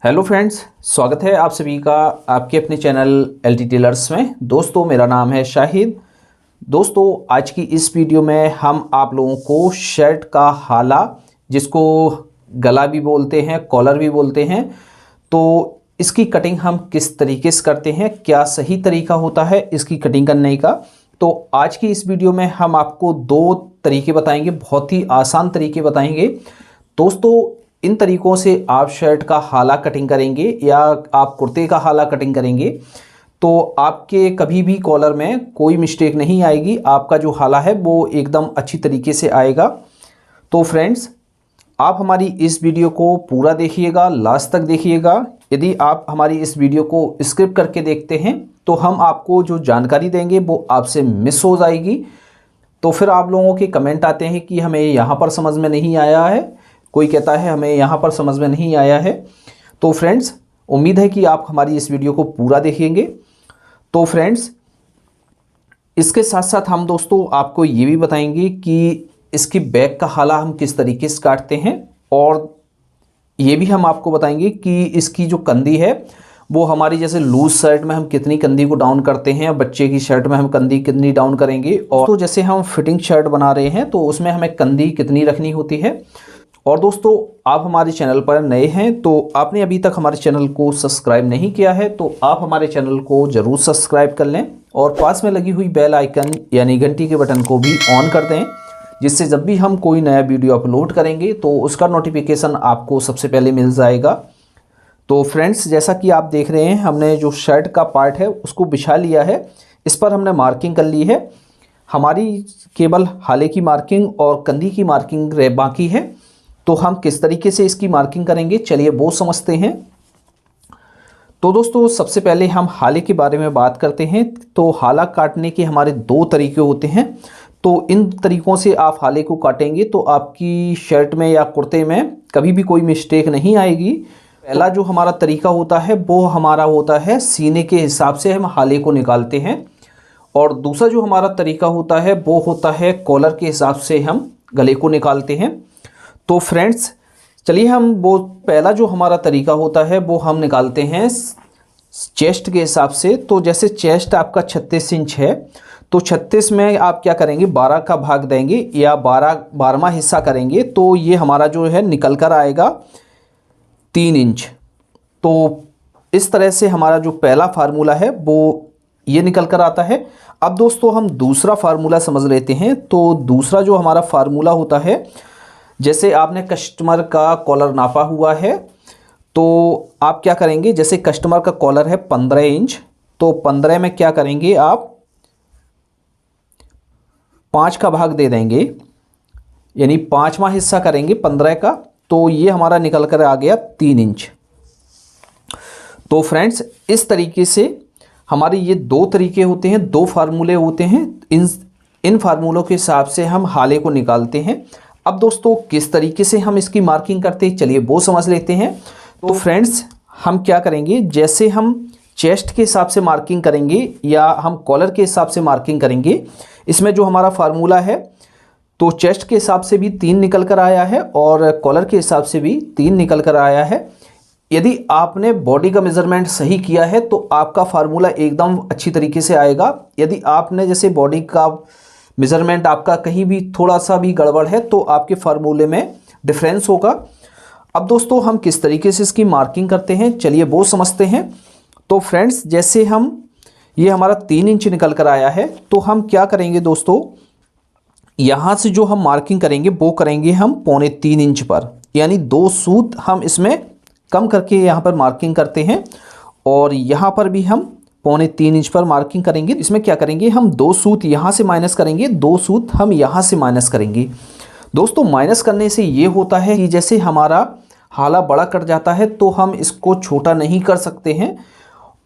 Hello friends, स्वागत है आप सभी का आपके अपने चैनल एलटी टेलर्स में। दोस्तों, मेरा नाम है शाहिद। दोस्तों, आज की इस वीडियो में हम आप लोगों को शर्ट का हाला, जिसको गला भी बोलते हैं, कॉलर भी बोलते हैं, तो इसकी कटिंग हम किस तरीके से करते हैं, क्या सही तरीका होता है इसकी कटिंग करने का। तो आज की इस वीडियो में हम आपको दो तरीके बताएंगे, बहुत ही आसान तरीके बताएंगे। दोस्तों, इन तरीकों से आप शर्ट का हाला कटिंग करेंगे या आप कुर्ते का हाला कटिंग करेंगे तो आपके कभी भी कॉलर में कोई मिस्टेक नहीं आएगी। आपका जो हाला है वो एकदम अच्छी तरीके से आएगा। तो फ्रेंड्स, आप हमारी इस वीडियो को पूरा देखिएगा, लास्ट तक देखिएगा। यदि आप हमारी इस वीडियो को स्किप करके देखते हैं तो हम आपको जो जानकारी देंगे वो आपसे मिस हो जाएगी। तो फिर आप लोगों के कमेंट आते हैं कि हमें यहाँ पर समझ में नहीं आया है, कोई कहता है हमें यहाँ पर समझ में नहीं आया है। तो फ्रेंड्स, उम्मीद है कि आप हमारी इस वीडियो को पूरा देखेंगे। तो फ्रेंड्स, इसके साथ साथ हम दोस्तों आपको ये भी बताएंगे कि इसकी बैक का हाला हम किस तरीके से काटते हैं, और ये भी हम आपको बताएंगे कि इसकी जो कंधी है वो हमारी जैसे लूज शर्ट में हम कितनी कंधी को डाउन करते हैं, बच्चे की शर्ट में हम कंधी कितनी डाउन करेंगे, और तो जैसे हम फिटिंग शर्ट बना रहे हैं तो उसमें हमें कंधी कितनी रखनी होती है। और दोस्तों, आप हमारे चैनल पर नए हैं तो आपने अभी तक हमारे चैनल को सब्सक्राइब नहीं किया है तो आप हमारे चैनल को ज़रूर सब्सक्राइब कर लें और पास में लगी हुई बेल आइकन यानी घंटी के बटन को भी ऑन कर दें, जिससे जब भी हम कोई नया वीडियो अपलोड करेंगे तो उसका नोटिफिकेशन आपको सबसे पहले मिल जाएगा। तो फ्रेंड्स, जैसा कि आप देख रहे हैं, हमने जो शर्ट का पार्ट है उसको बिछा लिया है। इस पर हमने मार्किंग कर ली है। हमारी केवल हाले की मार्किंग और कंधी की मार्किंग बाकी है। तो हम किस तरीके से इसकी मार्किंग करेंगे, चलिए वो समझते हैं। तो दोस्तों, सबसे पहले हम हाले के बारे में बात करते हैं। तो हाला काटने के हमारे दो तरीके होते हैं। तो इन तरीक़ों से आप हाले को काटेंगे तो आपकी शर्ट में या कुर्ते में कभी भी कोई मिस्टेक नहीं आएगी। पहला जो हमारा तरीका होता है वो हमारा होता है सीने के हिसाब से हम हाले को निकालते हैं, और दूसरा जो हमारा तरीका होता है वो होता है कॉलर के हिसाब से हम गले को निकालते हैं। तो फ्रेंड्स, चलिए हम वो पहला जो हमारा तरीका होता है वो हम निकालते हैं चेस्ट के हिसाब से। तो जैसे चेस्ट आपका 36 इंच है तो 36 में आप क्या करेंगे, 12 का भाग देंगे या 12वां हिस्सा करेंगे तो ये हमारा जो है निकल कर आएगा 3 इंच। तो इस तरह से हमारा जो पहला फार्मूला है वो ये निकल कर आता है। अब दोस्तों, हम दूसरा फार्मूला समझ लेते हैं। तो दूसरा जो हमारा फार्मूला होता है, जैसे आपने कस्टमर का कॉलर नापा हुआ है तो आप क्या करेंगे, जैसे कस्टमर का कॉलर है 15 इंच, तो 15 में क्या करेंगे, आप 5 का भाग दे देंगे, यानी 5वां हिस्सा करेंगे 15 का, तो ये हमारा निकल कर आ गया 3 इंच। तो फ्रेंड्स, इस तरीके से हमारे ये दो तरीके होते हैं, दो फार्मूले होते हैं। इन फार्मूलों के हिसाब से हम हाले को निकालते हैं। अब दोस्तों, किस तरीके से हम इसकी मार्किंग करते हैं, चलिए वो समझ लेते हैं। तो फ्रेंड्स, हम क्या करेंगे, जैसे हम चेस्ट के हिसाब से मार्किंग करेंगे या हम कॉलर के हिसाब से मार्किंग करेंगे, इसमें जो हमारा फार्मूला है तो चेस्ट के हिसाब से भी 3 निकल कर आया है और कॉलर के हिसाब से भी 3 निकल कर आया है। यदि आपने बॉडी का मेज़रमेंट सही किया है तो आपका फार्मूला एकदम अच्छी तरीके से आएगा। यदि आपने जैसे बॉडी का मेज़रमेंट आपका कहीं भी थोड़ा सा भी गड़बड़ है तो आपके फार्मूले में डिफरेंस होगा। अब दोस्तों, हम किस तरीके से इसकी मार्किंग करते हैं, चलिए वो समझते हैं। तो फ्रेंड्स, जैसे हम ये हमारा 3 इंच निकल कर आया है तो हम क्या करेंगे दोस्तों, यहाँ से जो हम मार्किंग करेंगे वो करेंगे हम 3.25 इंच पर, यानी 2 सूत हम इसमें कम करके यहाँ पर मार्किंग करते हैं, और यहाँ पर भी हम 3.25 इंच पर मार्किंग करेंगे। इसमें क्या करेंगे, हम 2 सूत यहाँ से माइनस करेंगे, 2 सूत हम यहाँ से माइनस करेंगे। दोस्तों, माइनस करने से ये होता है कि जैसे हमारा हाला बड़ा कट जाता है तो हम इसको छोटा नहीं कर सकते हैं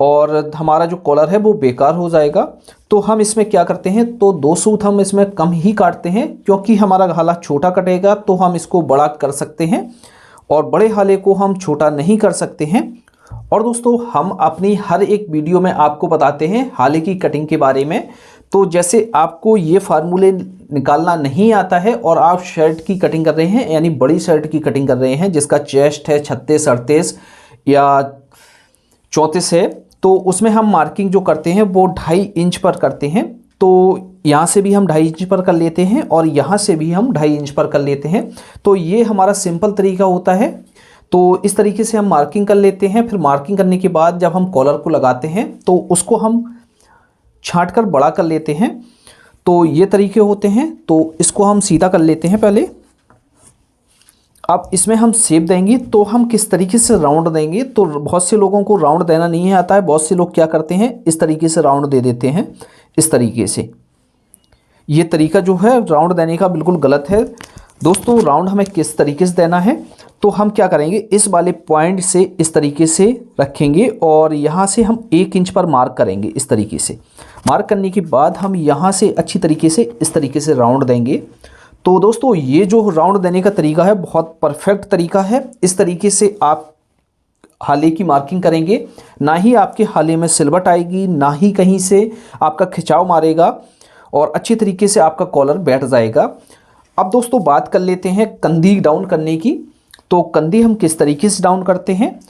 और हमारा जो कॉलर है वो बेकार हो जाएगा। तो हम इसमें क्या करते हैं, तो 2 सूत हम इसमें कम ही काटते हैं, क्योंकि हमारा हाला छोटा कटेगा तो हम इसको बड़ा कर सकते हैं और बड़े हाले को हम छोटा नहीं कर सकते हैं। और दोस्तों, हम अपनी हर एक वीडियो में आपको बताते हैं हाले की कटिंग के बारे में। तो जैसे आपको ये फार्मूले निकालना नहीं आता है और आप शर्ट की कटिंग कर रहे हैं, यानी बड़ी शर्ट की कटिंग कर रहे हैं जिसका चेस्ट है 36, 38, या 34 है, तो उसमें हम मार्किंग जो करते हैं वो 2.5 इंच पर करते हैं। तो यहाँ से भी हम 2.5 इंच पर कर लेते हैं और यहाँ से भी हम 2.5 इंच पर कर लेते हैं। तो ये हमारा सिंपल तरीका होता है। तो इस तरीके से हम मार्किंग कर लेते हैं। फिर मार्किंग करने के बाद जब हम कॉलर को लगाते हैं तो उसको हम छांट कर बड़ा कर लेते हैं। तो ये तरीके होते हैं। तो इसको हम सीधा कर लेते हैं पहले। अब इसमें हम शेप देंगे तो हम किस तरीके से राउंड देंगे, तो बहुत से लोगों को राउंड देना नहीं आता है। बहुत से लोग क्या करते हैं, इस तरीके से राउंड दे देते हैं, इस तरीके से। ये तरीका जो है राउंड देने का बिल्कुल गलत है। दोस्तों राउंड हमें किस तरीके से देना है, तो हम क्या करेंगे, इस वाले पॉइंट से इस तरीके से रखेंगे और यहाँ से हम 1 इंच पर मार्क करेंगे। इस तरीके से मार्क करने के बाद हम यहाँ से अच्छी तरीके से इस तरीके से राउंड देंगे। तो दोस्तों ये जो राउंड देने का तरीका है बहुत परफेक्ट तरीका है। इस तरीके से आप हाले की मार्किंग करेंगे, ना ही आपके हाले में सिलवट आएगी, ना ही कहीं से आपका खिंचाव मारेगा और अच्छी तरीके से आपका कॉलर बैठ जाएगा। अब दोस्तों बात कर लेते हैं कंधी डाउन करने की। तो कंधी हम किस तरीके से डाउन करते हैं,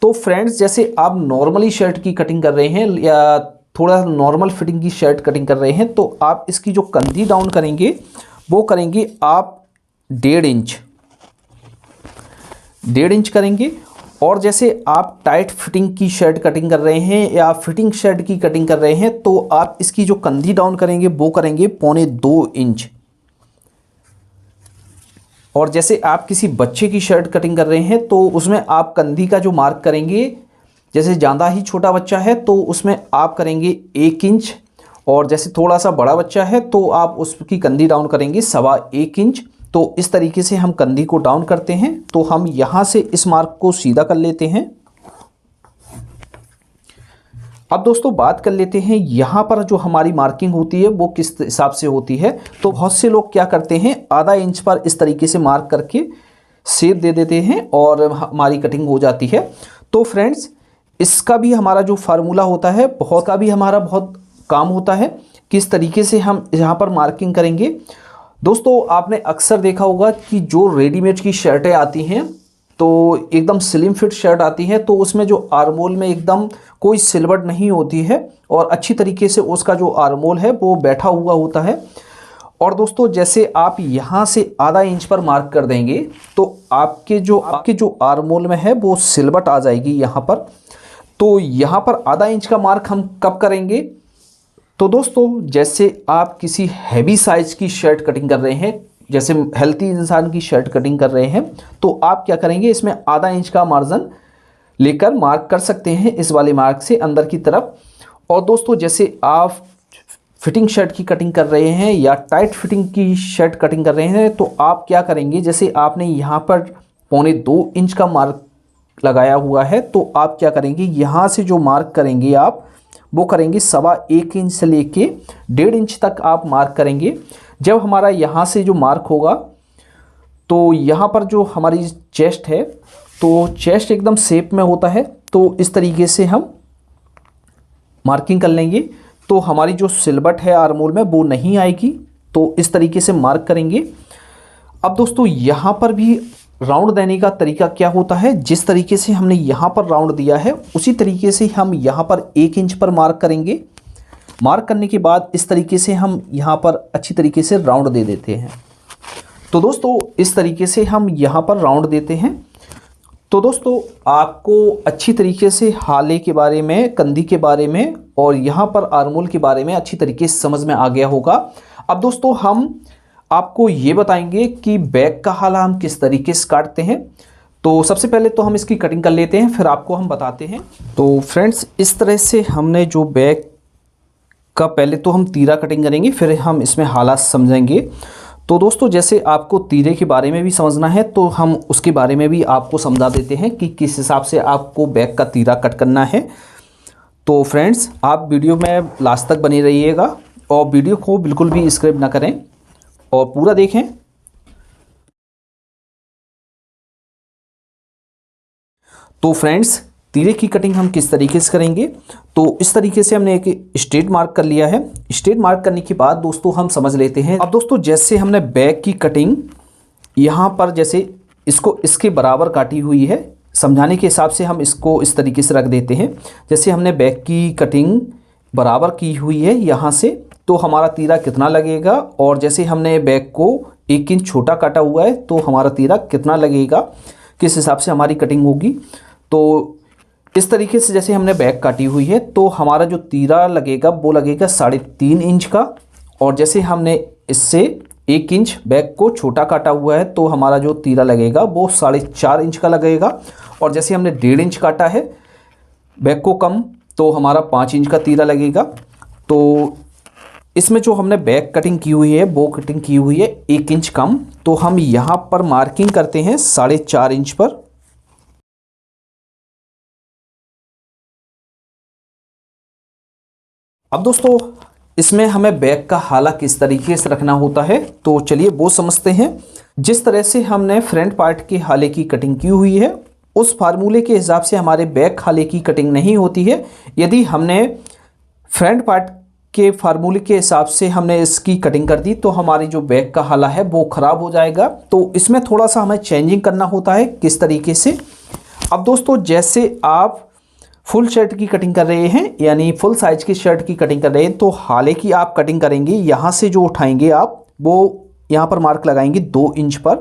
तो फ्रेंड्स जैसे आप नॉर्मली शर्ट की कटिंग कर रहे हैं या थोड़ा नॉर्मल फिटिंग की शर्ट कटिंग कर रहे हैं, तो आप इसकी जो कंधी डाउन करेंगे वो करेंगे आप 1.5 इंच करेंगे। और जैसे आप टाइट फिटिंग की शर्ट कटिंग कर रहे हैं या फिटिंग शर्ट की कटिंग कर रहे हैं, तो आप इसकी जो कंधी डाउन करेंगे वो करेंगे 2.25 इंच। और जैसे आप किसी बच्चे की शर्ट कटिंग कर रहे हैं तो उसमें आप कंधी का जो मार्क करेंगे, जैसे ज़्यादा ही छोटा बच्चा है तो उसमें आप करेंगे 1 इंच, और जैसे थोड़ा सा बड़ा बच्चा है तो आप उसकी कंधी डाउन करेंगे 1.25 इंच। तो इस तरीके से हम कंधी को डाउन करते हैं। तो हम यहाँ से इस मार्क को सीधा कर लेते हैं। अब दोस्तों बात कर लेते हैं यहाँ पर जो हमारी मार्किंग होती है वो किस हिसाब से होती है। तो बहुत से लोग क्या करते हैं, आधा इंच पर इस तरीके से मार्क करके शेप दे देते हैं और हमारी कटिंग हो जाती है। तो फ्रेंड्स इसका भी हमारा जो फार्मूला होता है बहुत काम होता है, किस तरीके से हम यहाँ पर मार्किंग करेंगे। दोस्तों आपने अक्सर देखा होगा कि जो रेडीमेड की शर्टें आती हैं तो एकदम स्लिम फिट शर्ट आती है, तो उसमें जो आर्मोल में एकदम कोई सिलवट नहीं होती है और अच्छी तरीके से उसका जो आर्मोल है वो बैठा हुआ होता है। और दोस्तों जैसे आप यहाँ से आधा इंच पर मार्क कर देंगे तो आपके जो आर्मोल में है वो सिलवट आ जाएगी यहाँ पर। तो यहाँ पर आधा इंच का मार्क हम कब करेंगे, तो दोस्तों जैसे आप किसी हैवी साइज की शर्ट कटिंग कर रहे हैं, जैसे हेल्थी इंसान की शर्ट कटिंग कर रहे हैं, तो आप क्या करेंगे, इसमें आधा इंच का मार्जिन लेकर मार्क कर सकते हैं इस वाले मार्क से अंदर की तरफ। और दोस्तों जैसे आप फिटिंग शर्ट की कटिंग कर रहे हैं या टाइट फिटिंग की शर्ट कटिंग कर रहे हैं, तो आप क्या करेंगे, जैसे आपने यहाँ पर 2.25 इंच का मार्क लगाया हुआ है, तो आप क्या करेंगे, यहाँ से जो मार्क करेंगे आप वो करेंगे 1.25 इंच से लेके 1.5 इंच तक आप मार्क करेंगे। जब हमारा यहाँ से जो मार्क होगा तो यहाँ पर जो हमारी चेस्ट है, तो चेस्ट एकदम शेप में होता है, तो इस तरीके से हम मार्किंग कर लेंगे। तो हमारी जो सिलवट है आर्मोल में वो नहीं आएगी, तो इस तरीके से मार्क करेंगे। अब दोस्तों यहाँ पर भी राउंड देने का तरीका क्या होता है, जिस तरीके से हमने यहाँ पर राउंड दिया है उसी तरीके से हम यहाँ पर 1 इंच पर मार्क करेंगे। मार्क करने के बाद इस तरीके से हम यहाँ पर अच्छी तरीके से राउंड दे देते हैं। तो दोस्तों इस तरीके से हम यहाँ पर राउंड देते हैं। तो दोस्तों आपको अच्छी तरीके से हाले के बारे में, कंधी के बारे में और यहाँ पर आर्मोल के बारे में अच्छी तरीके से समझ में आ गया होगा। अब दोस्तों हम आपको ये बताएंगे कि बैक का हाला हम किस तरीके से काटते हैं। तो सबसे पहले तो हम इसकी कटिंग कर लेते हैं, फिर आपको हम बताते हैं। तो फ्रेंड्स इस तरह से हमने जो बैक का पहले तो हम तीरा कटिंग करेंगे, फिर हम इसमें हाला समझेंगे। तो दोस्तों जैसे आपको तीरे के बारे में भी समझना है तो हम उसके बारे में भी आपको समझा देते हैं कि किस हिसाब से आपको बैक का तीरा कट करना है। तो फ्रेंड्स आप वीडियो में लास्ट तक बने रहिएगा और वीडियो को बिल्कुल भी स्किप ना करें और पूरा देखें। तो फ्रेंड्स तीरे की कटिंग हम किस तरीके से करेंगे, तो इस तरीके से हमने एक स्ट्रेट मार्क कर लिया है। स्ट्रेट मार्क करने के बाद दोस्तों हम समझ लेते हैं। अब दोस्तों जैसे हमने बैक की कटिंग यहाँ पर जैसे इसको इसके बराबर काटी हुई है समझाने के हिसाब से हम इसको इस तरीके से रख देते हैं। जैसे हमने बैक की कटिंग बराबर की हुई है यहाँ से, तो हमारा तीरा कितना लगेगा, और जैसे हमने बैक को 1 इंच छोटा काटा हुआ है तो हमारा तीरा कितना लगेगा, किस हिसाब से हमारी कटिंग होगी। तो इस तरीके से जैसे हमने बैक काटी हुई है तो हमारा जो तीरा लगेगा वो लगेगा 3.5 इंच का, और जैसे हमने इससे 1 इंच बैक को छोटा काटा हुआ है तो हमारा जो तीरा लगेगा वो 4.5 इंच का लगेगा, और जैसे हमने 1.5 इंच काटा है बैक को कम तो हमारा 5 इंच का तीरा लगेगा। तो इसमें जो हमने बैक कटिंग की हुई है वो कटिंग की हुई है 1 इंच कम, तो हम यहाँ पर मार्किंग करते हैं 4.5 इंच पर। अब दोस्तों इसमें हमें बैक का हाला किस तरीके से रखना होता है, तो चलिए वो समझते हैं। जिस तरह से हमने फ्रंट पार्ट के हाले की कटिंग की हुई है उस फार्मूले के हिसाब से हमारे बैक हाले की कटिंग नहीं होती है। यदि हमने फ्रंट पार्ट के फार्मूले के हिसाब से हमने इसकी कटिंग कर दी तो हमारी जो बैक का हाला है वो ख़राब हो जाएगा। तो इसमें थोड़ा सा हमें चेंजिंग करना होता है। किस तरीके से, अब दोस्तों जैसे आप फुल शर्ट की कटिंग कर रहे हैं, यानी फुल साइज की शर्ट की कटिंग कर रहे हैं, तो हाले की आप कटिंग करेंगे, यहाँ से जो उठाएंगे आप वो यहाँ पर मार्क लगाएंगे 2 इंच पर।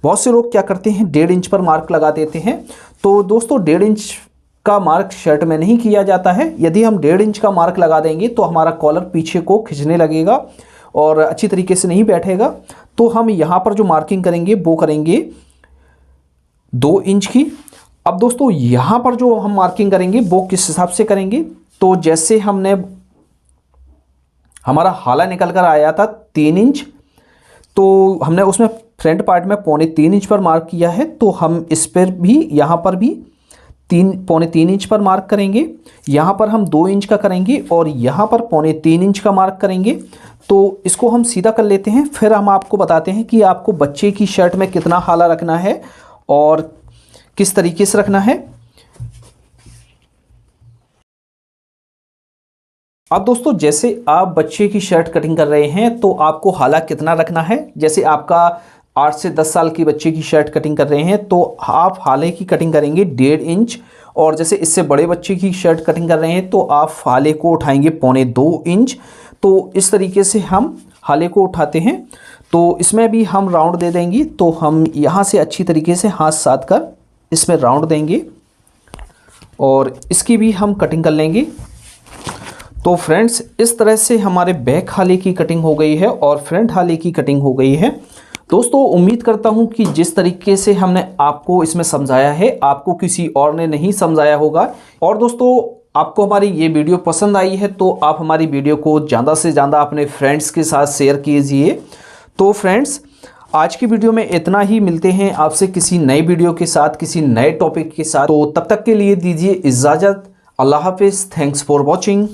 बहुत से लोग क्या करते हैं 1.5 इंच पर मार्क लगा देते हैं। तो दोस्तों 1.5 इंच का मार्क शर्ट में नहीं किया जाता है। यदि हम 1.5 इंच का मार्क लगा देंगे तो हमारा कॉलर पीछे को खिंचने लगेगा और अच्छी तरीके से नहीं बैठेगा। तो हम यहाँ पर जो मार्किंग करेंगे वो करेंगे 2 इंच की। अब दोस्तों यहाँ पर जो हम मार्किंग करेंगे वो किस हिसाब से करेंगे, तो जैसे हमने हमारा हाला निकल कर आया था 3 इंच, तो हमने उसमें फ्रंट पार्ट में 3.25 इंच पर मार्क किया है, तो हम इस पर भी यहाँ पर भी 3.25 इंच पर मार्क करेंगे। यहाँ पर हम 2 इंच का करेंगे और यहाँ पर 3.25 इंच का मार्क करेंगे। तो इसको हम सीधा कर लेते हैं, फिर हम आपको बताते हैं कि आपको बच्चे की शर्ट में कितना हाला रखना है और किस तरीके से रखना है। अब दोस्तों जैसे आप बच्चे की शर्ट कटिंग कर रहे हैं तो आपको हाला कितना रखना है। जैसे आपका 8 से 10 साल की बच्चे की शर्ट कटिंग कर रहे हैं तो आप हाले की कटिंग करेंगे 1.5 इंच, और जैसे इससे बड़े बच्चे की शर्ट कटिंग कर रहे हैं तो आप हाले को उठाएंगे 2.25 इंच। तो इस तरीके से हम हाले को उठाते हैं। तो इसमें भी हम राउंड दे देंगे, तो हम यहाँ से अच्छी तरीके से हाथ साध कर इसमें राउंड देंगे और इसकी भी हम कटिंग कर लेंगे। तो फ्रेंड्स इस तरह से हमारे बैक हाले की कटिंग हो गई है और फ्रंट हाले की कटिंग हो गई है। दोस्तों उम्मीद करता हूं कि जिस तरीके से हमने आपको इसमें समझाया है आपको किसी और ने नहीं समझाया होगा। और दोस्तों आपको हमारी ये वीडियो पसंद आई है तो आप हमारी वीडियो को ज़्यादा से ज़्यादा अपने फ्रेंड्स के साथ शेयर कीजिए। तो फ्रेंड्स आज की वीडियो में इतना ही, मिलते हैं आपसे किसी नए वीडियो के साथ, किसी नए टॉपिक के साथ। तो तब तक के लिए दीजिए इजाज़त। अल्लाह हाफिज़। Thanks for watching.